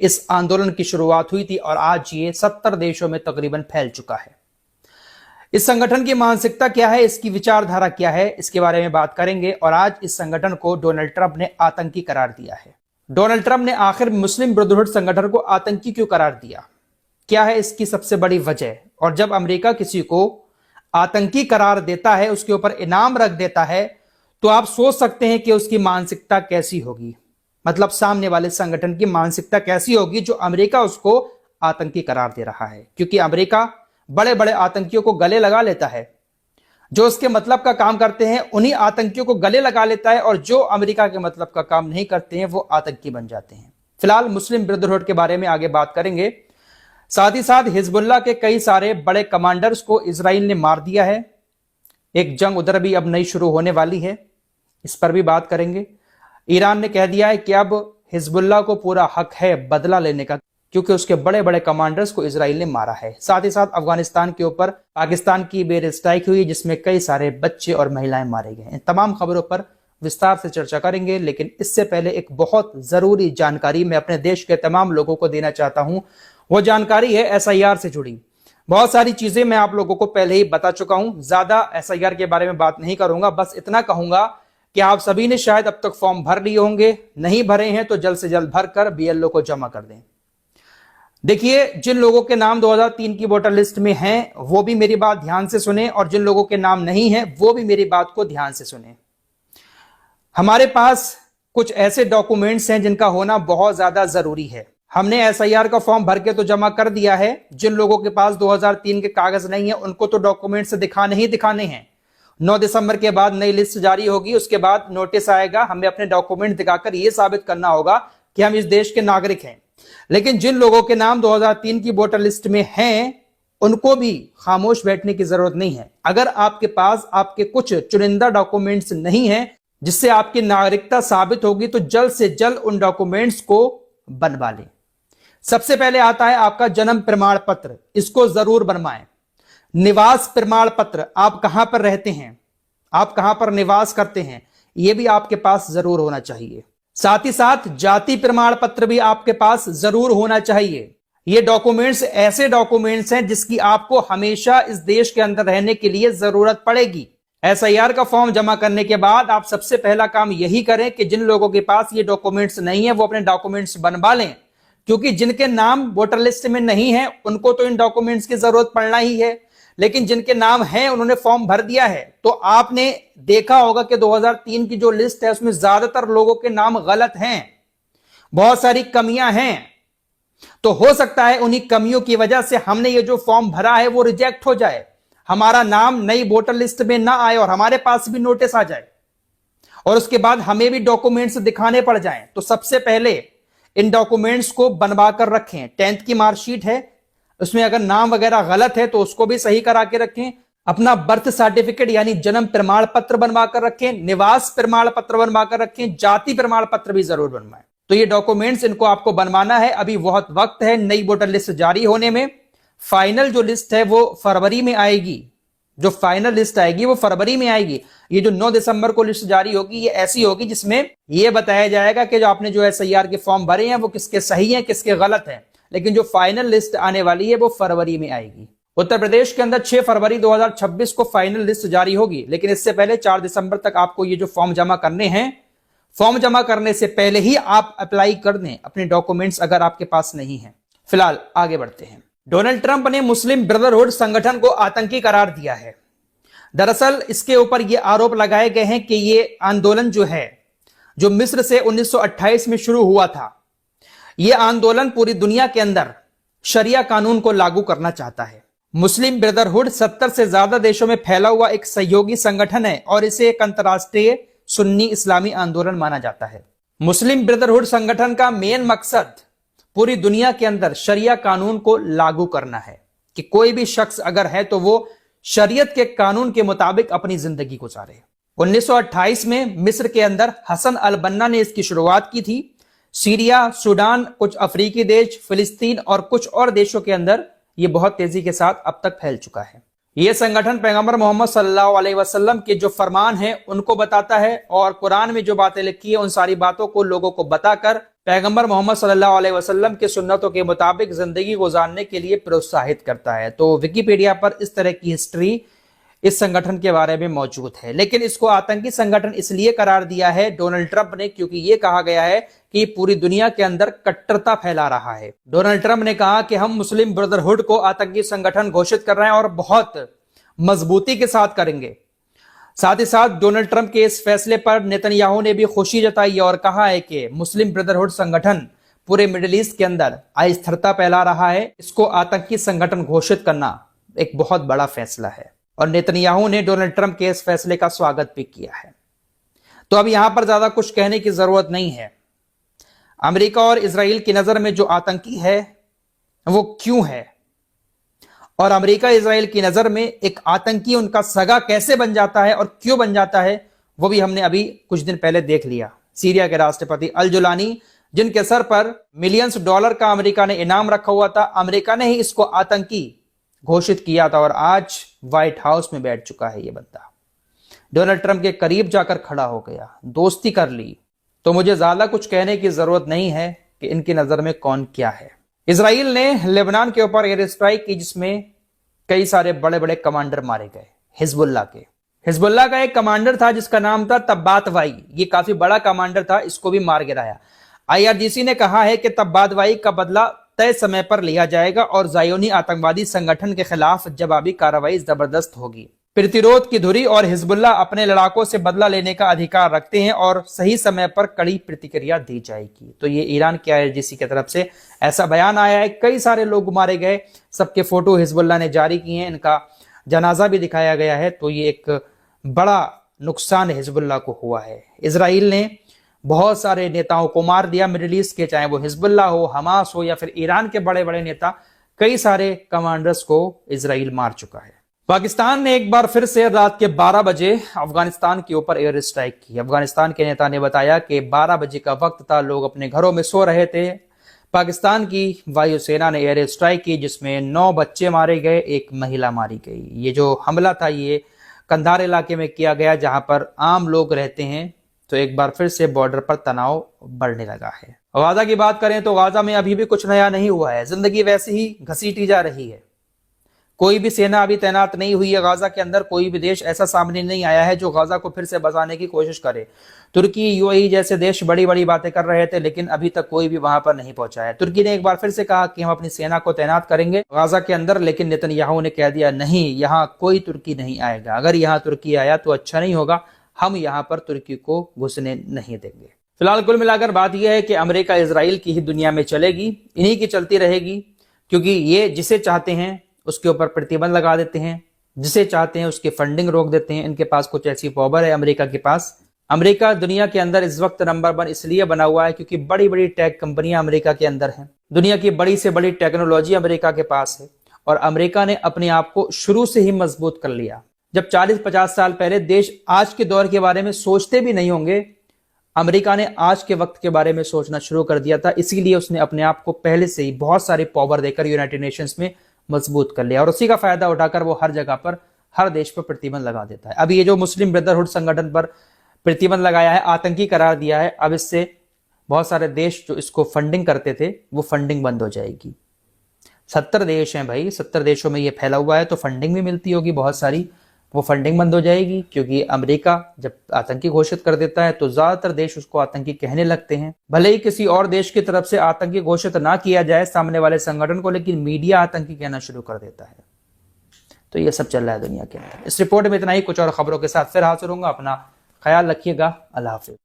इस आंदोलन की शुरुआत हुई थी और आज ये 70 देशों में तकरीबन फैल चुका है। इस संगठन की मानसिकता क्या है, इसकी विचारधारा क्या है, इसके बारे में बात करेंगे। और आज इस संगठन को डोनाल्ड ट्रंप ने आतंकी करार दिया है। डोनाल्ड ट्रंप ने आखिर मुस्लिम ब्रदरहुड संगठन को आतंकी क्यों करार दिया, क्या है इसकी सबसे बड़ी वजह? और जब अमेरिका किसी को आतंकी करार देता है, उसके ऊपर इनाम रख देता है, तो आप सोच सकते हैं कि उसकी मानसिकता कैसी होगी, मतलब सामने वाले संगठन की मानसिकता कैसी होगी जो अमेरिका उसको आतंकी करार दे रहा है। क्योंकि अमेरिका बड़े बड़े आतंकियों को गले लगा लेता है, जो उसके मतलब का काम करते हैं उन्हीं आतंकियों को गले लगा लेता है, और जो अमेरिका के मतलब का काम नहीं करते हैं वो आतंकी बन जाते हैं। फिलहाल मुस्लिम ब्रदरहुड के बारे में आगे बात करेंगे। साथ ही साथ हिजबुल्लाह के कई सारे बड़े कमांडर्स को इजराइल ने मार दिया है। एक जंग उधर भी अब नई शुरू होने वाली है, इस पर भी बात करेंगे। ईरान ने कह दिया है कि अब हिजबुल्लाह को पूरा हक है बदला लेने का, क्योंकि उसके बड़े बड़े कमांडर्स को इजराइल ने मारा है। साथ ही साथ अफगानिस्तान के ऊपर पाकिस्तान की बेर स्ट्राइक हुई, जिसमें कई सारे बच्चे और महिलाएं मारे गए। इन तमाम खबरों पर विस्तार से चर्चा करेंगे, लेकिन इससे पहले एक बहुत जरूरी जानकारी मैं अपने देश के तमाम लोगों को देना चाहता हूं। वो जानकारी है SIR से जुड़ी। बहुत सारी चीजें मैं आप लोगों को पहले ही बता चुका हूं, ज्यादा SIR के बारे में बात नहीं करूंगा। बस इतना कहूंगा कि आप सभी ने शायद अब तक फॉर्म भर लिए होंगे, नहीं भरे हैं तो जल्द से जल्द भरकर BLO को जमा कर दें। देखिए, जिन लोगों के नाम 2003 की वोटर लिस्ट में हैं वो भी मेरी बात ध्यान से सुने, और जिन लोगों के नाम नहीं है वो भी मेरी बात को ध्यान से सुने। हमारे पास कुछ ऐसे डॉक्यूमेंट्स हैं जिनका होना बहुत ज्यादा जरूरी है। हमने SIR का फॉर्म भर के तो जमा कर दिया है। जिन लोगों के पास 2003 के कागज नहीं है उनको तो डॉक्यूमेंट्स दिखाने ही दिखाने हैं। 9 दिसंबर के बाद नई लिस्ट जारी होगी, उसके बाद नोटिस आएगा, हमें अपने डॉक्यूमेंट दिखाकर यह साबित करना होगा कि हम इस देश के नागरिक हैं। लेकिन जिन लोगों के नाम 2003 की वोटर लिस्ट में हैं उनको भी खामोश बैठने की जरूरत नहीं है। अगर आपके पास आपके कुछ चुनिंदा डॉक्यूमेंट्स नहीं हैं जिससे आपकी नागरिकता साबित होगी, तो जल्द से जल्द उन डॉक्यूमेंट्स को बनवा लें। सबसे पहले आता है आपका जन्म प्रमाण पत्र, इसको जरूर बनवाएं। निवास प्रमाण पत्र, आप कहां पर रहते हैं, आप कहां पर निवास करते हैं, यह भी आपके पास जरूर होना चाहिए। साथ ही साथ जाति प्रमाण पत्र भी आपके पास जरूर होना चाहिए। ये डॉक्यूमेंट्स ऐसे डॉक्यूमेंट्स हैं जिसकी आपको हमेशा इस देश के अंदर रहने के लिए जरूरत पड़ेगी। SIR का फॉर्म जमा करने के बाद आप सबसे पहला काम यही करें कि जिन लोगों के पास ये डॉक्यूमेंट्स नहीं है वो अपने डॉक्यूमेंट्स बनवा लें, क्योंकि जिनके नाम वोटर लिस्ट में नहीं है उनको तो इन डॉक्यूमेंट्स की जरूरत पड़ना ही है। लेकिन जिनके नाम हैं उन्होंने फॉर्म भर दिया है, तो आपने देखा होगा कि 2003 की जो लिस्ट है उसमें ज्यादातर लोगों के नाम गलत हैं, बहुत सारी कमियां हैं। तो हो सकता है उन्हीं कमियों की वजह से हमने ये जो फॉर्म भरा है वो रिजेक्ट हो जाए, हमारा नाम नई वोटर लिस्ट में ना आए और हमारे पास भी नोटिस आ जाए, और उसके बाद हमें भी डॉक्यूमेंट्स दिखाने पड़ जाएं। तो सबसे पहले इन डॉक्यूमेंट्स को बनवा कर रखें। 10th की मार्कशीट है, उसमें अगर नाम वगैरह गलत है तो उसको भी सही करा के रखें। अपना बर्थ सर्टिफिकेट यानी जन्म प्रमाण पत्र बनवा कर रखें, निवास प्रमाण पत्र बनवा कर रखें, जाति प्रमाण पत्र भी जरूर बनवाएं। तो ये डॉक्यूमेंट्स इनको आपको बनवाना है। अभी बहुत वक्त है नई वोटर लिस्ट जारी होने में। फाइनल जो लिस्ट है वो फरवरी में आएगी, जो फाइनल लिस्ट आएगी वो फरवरी में आएगी। ये जो 9 दिसंबर को लिस्ट जारी होगी ये ऐसी होगी जिसमें ये बताया जाएगा कि जो आपने जो SIR के फॉर्म भरे हैं वो किसके सही हैं किसके गलत हैं। लेकिन जो फाइनल लिस्ट आने वाली है वो फरवरी में आएगी। उत्तर प्रदेश के अंदर 6 फरवरी 2026 को फाइनल लिस्ट जारी होगी, लेकिन इससे पहले 4 दिसंबर तक आपको ये जो फॉर्म जमा करने हैं, फॉर्म जमा करने से पहले ही आप अप्लाई कर दें अपने डॉक्यूमेंट्स अगर आपके पास नहीं है। फिलहाल आगे बढ़ते हैं। डोनाल्ड ट्रंप ने मुस्लिम ब्रदरहुड संगठन को आतंकी करार दिया है। दरअसल इसके ऊपर यह आरोप लगाए गए हैं कि यह आंदोलन जो है, जो मिस्र से 1928 में शुरू हुआ था, यह आंदोलन पूरी दुनिया के अंदर शरिया कानून को लागू करना चाहता है। मुस्लिम ब्रदरहुड 70 से ज्यादा देशों में फैला हुआ एक सहयोगी संगठन है और इसे एक अंतरराष्ट्रीय सुन्नी इस्लामी आंदोलन माना जाता है। मुस्लिम ब्रदरहुड संगठन का मेन मकसद पूरी दुनिया के अंदर शरिया कानून को लागू करना है, कि कोई भी शख्स अगर है तो वो शरीयत के कानून के मुताबिक अपनी जिंदगी गुजारे। 1928 में मिस्र के अंदर हसन अल बन्ना ने इसकी शुरुआत की थी। सीरिया, सूडान, कुछ अफ्रीकी देश, फिलिस्तीन और कुछ और देशों के अंदर यह बहुत तेजी के साथ अब तक फैल चुका है। ये संगठन पैगंबर मोहम्मद सल्लल्लाहु अलैहि वसल्लम के जो फरमान है उनको बताता है और कुरान में जो बातें लिखी है उन सारी बातों को लोगों को बताकर पैगंबर मोहम्मद सल्लल्लाहु अलैहि वसल्लम के सुन्नतों के मुताबिक जिंदगी गुजारने के लिए प्रोत्साहित करता है। तो विकिपीडिया पर इस तरह की हिस्ट्री इस संगठन के बारे में मौजूद है, लेकिन इसको आतंकी संगठन इसलिए करार दिया है डोनाल्ड ट्रंप ने, क्योंकि ये कहा गया है कि पूरी दुनिया के अंदर कट्टरता फैला रहा है। डोनाल्ड ट्रंप ने कहा कि हम मुस्लिम ब्रदरहुड को आतंकी संगठन घोषित कर रहे हैं और बहुत मजबूती के साथ करेंगे। साथ ही साथ डोनाल्ड ट्रंप के इस फैसले पर नेतन्याहू ने भी खुशी जताई और कहा है कि मुस्लिम ब्रदरहुड संगठन पूरे मिडिल ईस्ट के अंदर अस्थिरता फैला रहा है, इसको आतंकी संगठन घोषित करना एक बहुत बड़ा फैसला है और नेतन्याहू ने डोनाल्ड ट्रंप के इस फैसले का स्वागत भी किया है। तो अब यहां पर ज्यादा कुछ कहने की जरूरत नहीं है। अमेरिका और इजराइल की नजर में जो आतंकी है वो क्यों है और अमेरिका इजराइल की नजर में एक आतंकी उनका सगा कैसे बन जाता है और क्यों बन जाता है, वो भी हमने अभी कुछ दिन पहले देख लिया। सीरिया के राष्ट्रपति अल जुलानी, जिनके सर पर मिलियंस डॉलर का अमेरिका ने इनाम रखा हुआ था, अमेरिका ने ही इसको आतंकी घोषित किया था और आज व्हाइट हाउस में बैठ चुका है ये बंदा। डोनाल्ड ट्रंप के करीब जाकर खड़ा हो गया, दोस्ती कर ली। तो मुझे ज्यादा कुछ कहने की जरूरत नहीं है कि इनकी नजर में कौन क्या है। इजराइल ने लेबनान के ऊपर एयर स्ट्राइक की जिसमें कई सारे बड़े बड़े कमांडर मारे गए। हिजबुल्लाह का एक कमांडर था जिसका नाम था तब्बातवाई, ये काफी बड़ा कमांडर था, इसको भी मार गिराया। IRGC ने कहा है कि तब्बातवाई का बदला तय समय पर लिया जाएगा और ज़ायोनी आतंकवादी संगठन के खिलाफ जवाबी कार्रवाई जबरदस्त होगी। प्रतिरोध की धुरी और हिजबुल्लाह अपने लड़ाकों से बदला लेने का अधिकार रखते हैं और सही समय पर कड़ी प्रतिक्रिया दी जाएगी। तो ये ईरान के IRGC की तरफ से ऐसा बयान आया है। कई सारे लोग मारे गए, सबके फोटो हिजबुल्लाह ने जारी किए हैं, इनका जनाजा भी दिखाया गया है। तो ये एक बड़ा नुकसान हिजबुल्लाह को हुआ है। इजराइल ने बहुत सारे नेताओं को मार दिया मिडिल ईस्ट के, चाहे वो हिजबुल्लाह हो, हमास हो या फिर ईरान के बड़े बड़े नेता, कई सारे कमांडर्स को इजराइल मार चुका है। पाकिस्तान ने एक बार फिर से रात के 12 बजे अफगानिस्तान के ऊपर एयर स्ट्राइक की। अफगानिस्तान के नेता ने बताया कि 12 बजे का वक्त था, लोग अपने घरों में सो रहे थे। पाकिस्तान की वायुसेना ने एयर स्ट्राइक की जिसमें 9 बच्चे मारे गए, 1 महिला मारी गई। ये जो हमला था ये कंधार इलाके में किया गया जहां पर आम लोग रहते हैं। तो एक बार फिर से बॉर्डर पर तनाव बढ़ने लगा है। गाजा की बात करें तो गाजा में अभी भी कुछ नया नहीं हुआ है, जिंदगी वैसे ही घसीटी जा रही है। कोई भी सेना अभी तैनात नहीं हुई है गाजा के अंदर, कोई भी देश ऐसा सामने नहीं आया है जो गाजा को फिर से बचाने की कोशिश करे। तुर्की, UAE जैसे देश बड़ी बड़ी बातें कर रहे थे लेकिन अभी तक कोई भी वहां पर नहीं पहुंचा है। तुर्की ने एक बार फिर से कहा कि हम अपनी सेना को तैनात करेंगे गाजा के अंदर, लेकिन नेतन्याहू ने कह दिया नहीं, यहाँ कोई तुर्की नहीं आएगा। अगर यहाँ तुर्की आया तो अच्छा नहीं होगा, हम यहां पर तुर्की को घुसने नहीं देंगे। फिलहाल कुल मिलाकर बात यह है कि अमेरिका इजराइल की ही दुनिया में चलेगी, इन्हीं की चलती रहेगी, क्योंकि ये जिसे चाहते हैं उसके ऊपर प्रतिबंध लगा देते हैं, जिसे चाहते हैं उसकी फंडिंग रोक देते हैं। इनके पास कुछ ऐसी पावर है अमेरिका के पास। अमेरिका दुनिया के अंदर इस वक्त नंबर 1 इसलिए बना हुआ है क्योंकि बड़ी बड़ी टेक कंपनियां अमेरिका के अंदर हैं। दुनिया की बड़ी से बड़ी टेक्नोलॉजी अमेरिका के पास है और अमेरिका ने अपने आप को शुरू से ही मजबूत कर लिया। जब 40-50 साल पहले देश आज के दौर के बारे में सोचते भी नहीं होंगे, अमेरिका ने आज के वक्त के बारे में सोचना शुरू कर दिया था। इसीलिए उसने अपने आप को पहले से ही बहुत सारी पावर देकर यूनाइटेड नेशंस में मजबूत कर लिया और उसी का फायदा उठाकर वो हर जगह पर, हर देश पर प्रतिबंध लगा देता है। अब ये जो मुस्लिम ब्रदरहुड संगठन पर प्रतिबंध लगाया है, आतंकी करार दिया है, अब इससे बहुत सारे देश जो इसको फंडिंग करते थे वो फंडिंग बंद हो जाएगी। 70 देश हैं भाई, 70 देशों में ये फैला हुआ है तो फंडिंग भी मिलती होगी बहुत सारी, वो फंडिंग बंद हो जाएगी। क्योंकि अमेरिका जब आतंकी घोषित कर देता है तो ज्यादातर देश उसको आतंकी कहने लगते हैं। भले ही किसी और देश की तरफ से आतंकी घोषित ना किया जाए सामने वाले संगठन को, लेकिन मीडिया आतंकी कहना शुरू कर देता है। तो ये सब चल रहा है दुनिया के अंदर। इस रिपोर्ट में इतना ही, कुछ और खबरों के साथ फिर हाजिर होऊंगा। अपना ख्याल रखिएगा। अल्लाह हाफिज।